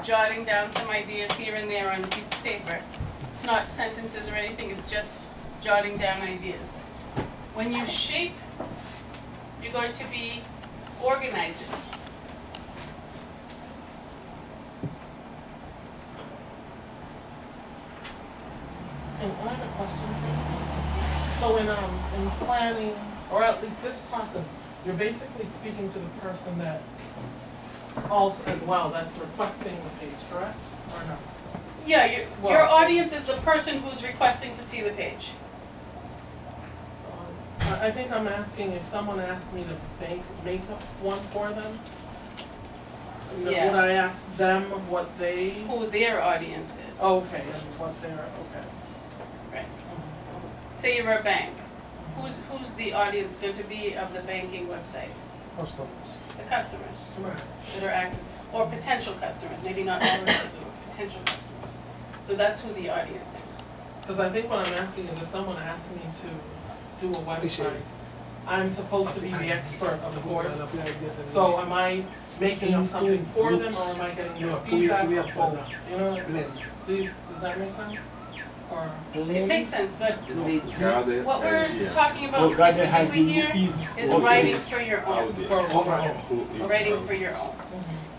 jotting down some ideas here and there on a piece of paper. It's not sentences or anything, it's just jotting down ideas. When you shape, you're going to be organizing. And I have a question too. So in planning, or at least this process, you're basically speaking to the person that also as well that's requesting the page, correct? Or no? Yeah, your audience is the person who's requesting to see the page. I think I'm asking if someone asked me to make up one for them. Yeah. Would I ask them what they? Who their audience is. Okay, and what their, okay. Right. Say you're a bank. Who's the audience going to be of the banking website? Customers. The customers. Right. That are access, or potential customers, maybe not all of those, or potential customers. So that's who the audience is. Because I think what I'm asking is if someone asks me to do a website, I'm supposed to be the expert of the course. So am I making up something for them, or am I getting their feedback or both? You know, does that make sense? Or It makes sense, but Gather what we're idea. talking about specifically here is writing for your own. Writing for your own.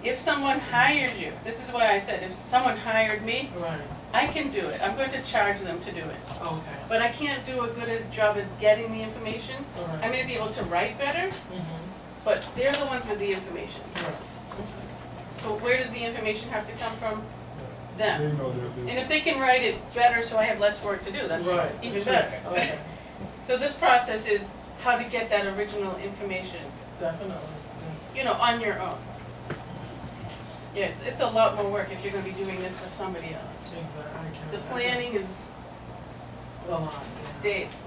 If someone hired you, this is why I said, if someone hired me, right. I can do it. I'm going to charge them to do it. Okay. But I can't do a good as job as getting the information. Right. I may be able to write better, but they're the ones with the information. Right. So where does the information have to come from? Them. They know their business. And if they can write it better so I have less work to do, that's Right. even That's better. right. Okay. So this process is how to get that original information, Definitely. you know, on your own. Yeah, it's a lot more work if you're going to be doing this for somebody else. Exactly. The planning is A lot. Yeah. days.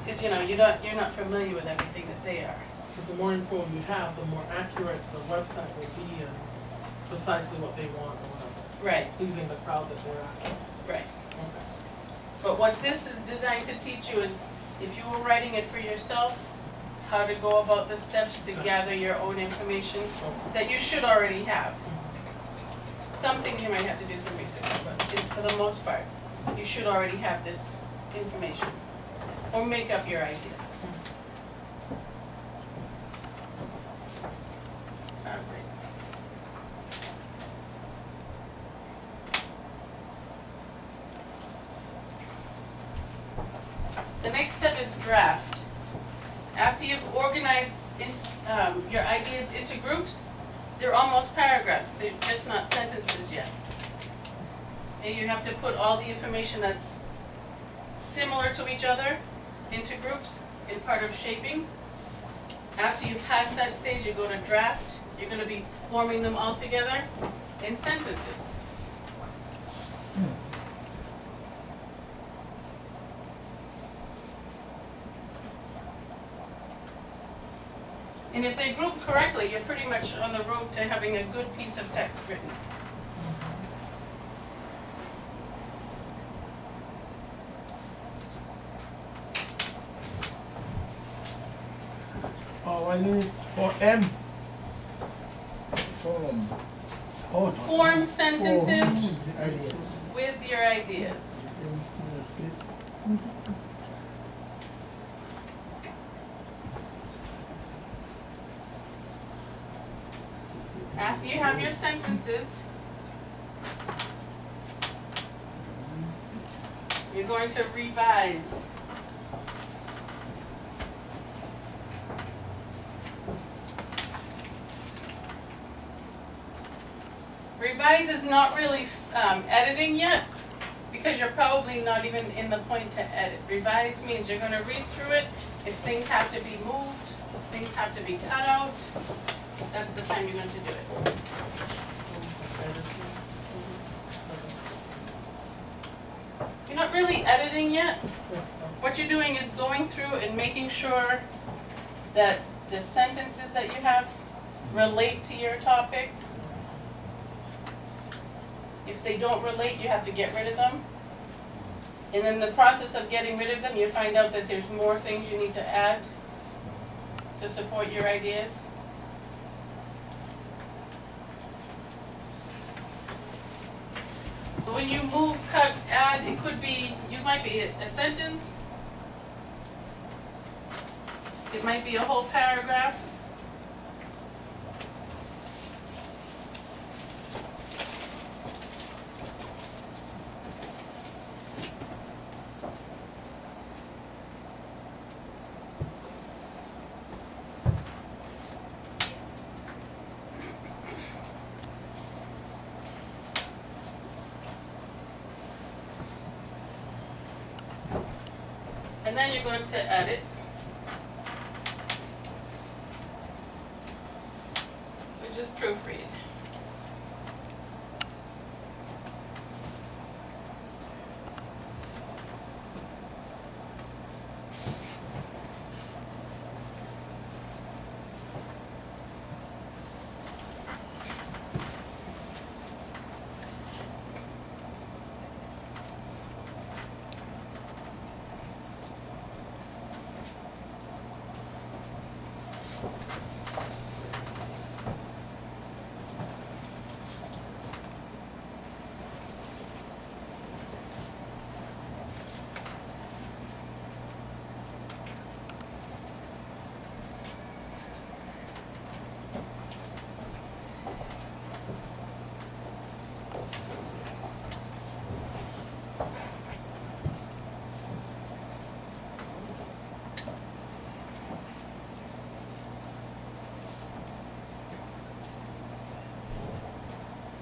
Because you know, you're not familiar with everything that they are. Because the more info you have, the more accurate the website will be and precisely what they want or whatever. Right, Pleasing the crowd that they're after. right. Okay. But what this is designed to teach you is, if you were writing it for yourself, how to go about the steps to gather your own information that you should already have. Some things you might have to do some research, but for the most part, you should already have this information. Or make up your ideas. The next step is draft. After you've organized your ideas into groups, they're almost paragraphs. They're just not sentences yet. And you have to put all the information that's similar to each other into groups in part of shaping. After you pass that stage, you go to draft. You're going to be forming them all together in sentences. And if they group correctly, you're pretty much on the road to having a good piece of text written. What is for M? Form. Oh, Form sentences Ideas. with your ideas. After you have your sentences, you're going to revise. Revise is not really editing yet, because you're probably not even in the point to edit. Revise means you're going to read through it. If things have to be moved, things have to be cut out, that's the time you're going to do it. You're not really editing yet. What you're doing is going through and making sure that the sentences that you have relate to your topic. If they don't relate, you have to get rid of them. And in the process of getting rid of them, you find out that there's more things you need to add to support your ideas. when you move, cut, add, it could be, you might be a sentence. It might be a whole paragraph. And then you're going to edit. Which is proofread.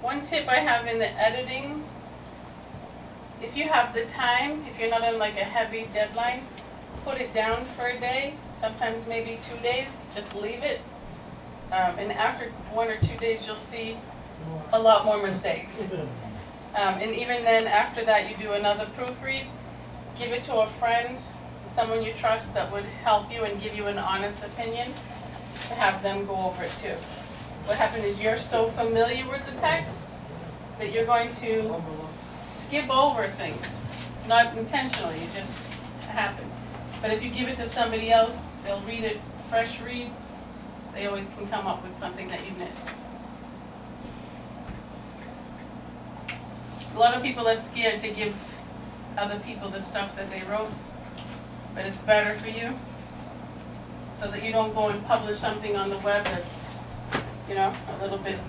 One tip I have in the editing, if you have the time, if you're not on like a heavy deadline, put it down for a day, sometimes maybe 2 days, just leave it. And after 1 or 2 days, you'll see a lot more mistakes. And even then, after that, you do another proofread, give it to a friend, someone you trust that would help you and give you an honest opinion, to have them go over it too. What happens is you're so familiar with the text that you're going to skip over things, not intentionally, it just happens. But if you give it to somebody else, they'll read it, fresh read, they always can come up with something that you missed. A lot of people are scared to give other people the stuff that they wrote, but it's better for you, so that you don't go and publish something on the web that's, you know, a little bit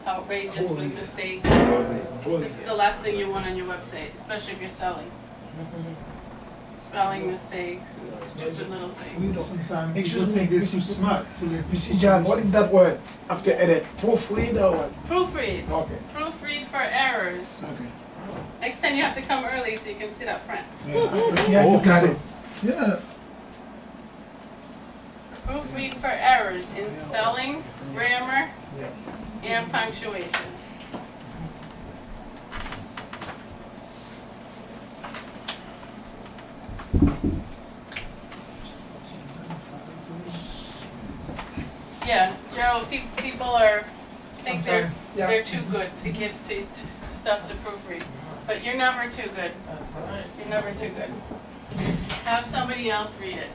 outrageous with mistakes. This is the last thing you want on your website, especially if you're selling. Spelling mistakes and stupid little things. Make sure to make it too smart. Mr. John, what is that word after edit? Proofread or what? Proofread. Okay. Proofread for errors. Okay. Next time you have to come early so you can sit up front. Yeah, you got it. Yeah. Proofread for errors in spelling, grammar, and punctuation. Yeah, Gerald, people think they're too good to give to stuff to proofread, but you're never too good. That's right. You're never too good. Have somebody else read it.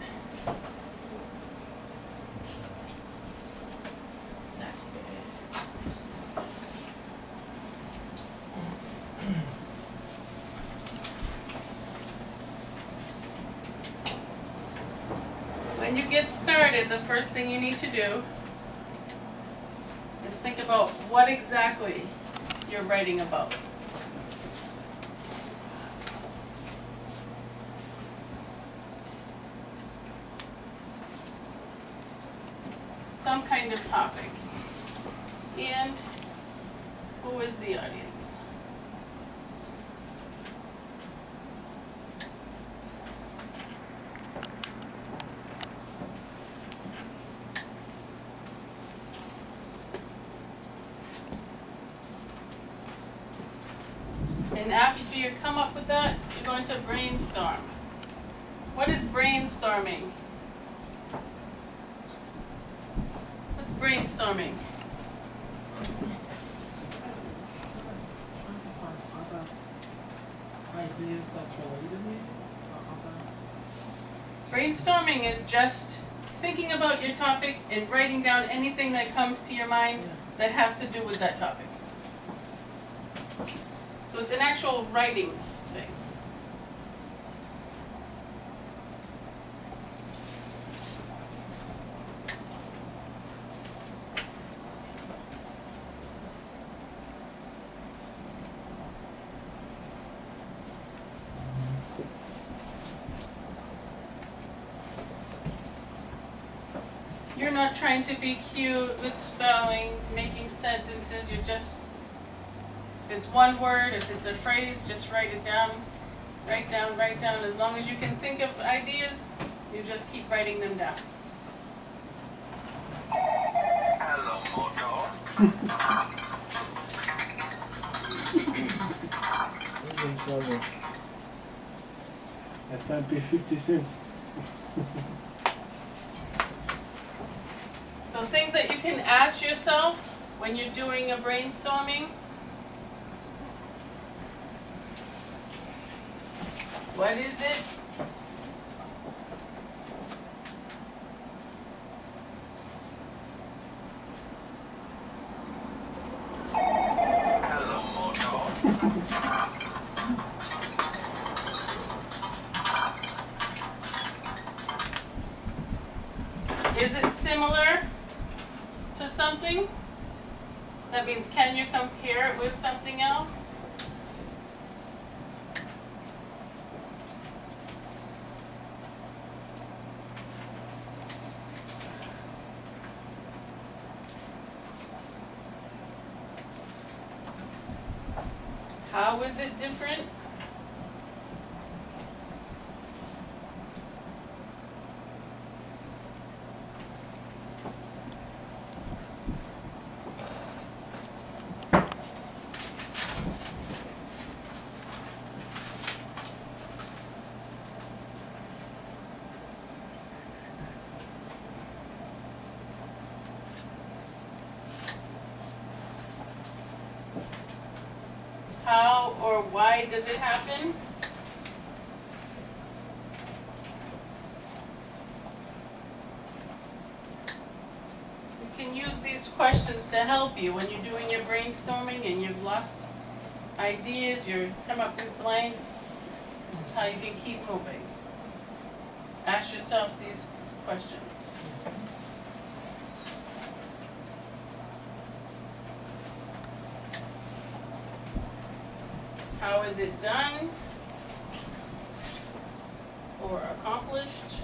When you get started, the first thing you need to do is think about what exactly you're writing about. Some kind of topic. And who is the audience? And after you come up with that, you're going to brainstorm. What is brainstorming? What's brainstorming? Ideas that's related maybe? Brainstorming is just thinking about your topic and writing down anything that comes to your mind that has to do with that topic. So it's an actual writing thing. You're not trying to be cute with spelling, making sentences, you're just, if it's one word, if it's a phrase, just write it down. Write down, write down. As long as you can think of ideas, you just keep writing them down. Hello, Moto. Who's in trouble? Next time pay 50 cents. So things that you can ask yourself when you're doing a brainstorming. What is it? Hello, Moto. Is it similar to something? That means, can you compare it with something else? How is it different? How or why does it happen? You can use these questions to help you when you're doing your brainstorming and you've lost ideas, you come up with blanks. This is how you can keep moving. Ask yourself these questions. How is it done or accomplished?